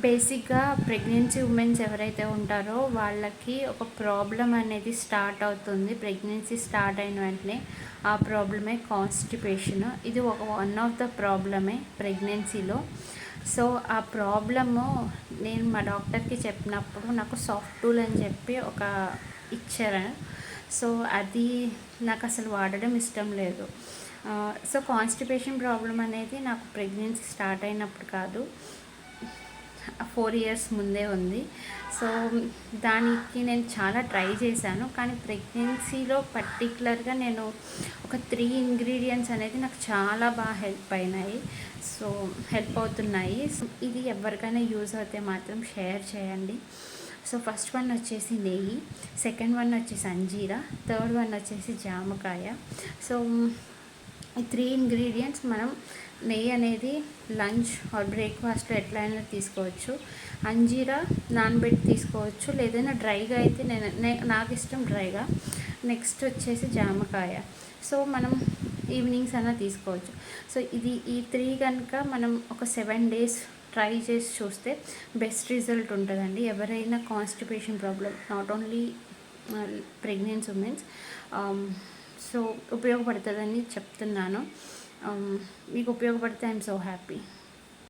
బేసిక్గా pregnancy women's ఎవరైతే ఉంటారో వాళ్ళకి ఒక ప్రాబ్లం అనేది స్టార్ట్ అవుతుంది. ప్రెగ్నెన్సీ స్టార్ట్ అయిన వెంటనే ఆ ప్రాబ్లమే కాన్స్టిపేషన్. ఇది వన్ ఆఫ్ ద ప్రాబ్లమే ప్రెగ్నెన్సీలో. సో ఆ ప్రాబ్లము నేను మా డాక్టర్కి చెప్పినప్పుడు నాకు సాఫ్ట్ టూల్ అని చెప్పి ఒక ఇచ్చారు. సో అది నాకు అసలు వాడడం ఇష్టం లేదు. సో కాన్స్టిపేషన్ ప్రాబ్లం అనేది నాకు ప్రెగ్నెన్సీ స్టార్ట్ అయినప్పుడు కాదు, 4 ఇయర్స్ ముందే ఉంది. సో దానికి నేను చాలా ట్రై చేశాను. కానీ ప్రెగ్నెన్సీలో పర్టికులర్గా నేను ఒక 3 ఇంగ్రీడియంట్స్ అనేది నాకు చాలా బాగా హెల్ప్ అయినాయి. సో హెల్ప్ అవుతున్నాయి. సో ఇది ఎవరికైనా యూజ్ అయితే మాత్రం షేర్ చేయండి. సో ఫస్ట్ వన్ వచ్చేసి నెయ్యి, సెకండ్ వన్ వచ్చేసి అంజీరా, థర్డ్ వన్ వచ్చేసి జామకాయ. సో ఈ 3 ఇంగ్రీడియంట్స్ మనం నెయ్యి అనేది లంచ్ ఆర్ బ్రేక్ఫాస్ట్లో ఎట్లయినా తీసుకోవచ్చు. అంజీరా నానబెట్టి తీసుకోవచ్చు, లేదైనా డ్రైగా అయితే నాకు ఇష్టం డ్రైగా. నెక్స్ట్ వచ్చేసి జామకాయ. సో మనం ఈవినింగ్స్ అయినా తీసుకోవచ్చు. సో ఈ 3 కనుక మనం ఒక 7 days ట్రై చేసి చూస్తే బెస్ట్ రిజల్ట్ ఉంటుందండి. ఎవరైనా constipation problem, not only pregnancy women's, so ఉపయోగపడుతుందని చెప్తున్నాను. మీకు ఉపయోగపడితే ఐఎమ్ సో హ్యాపీ.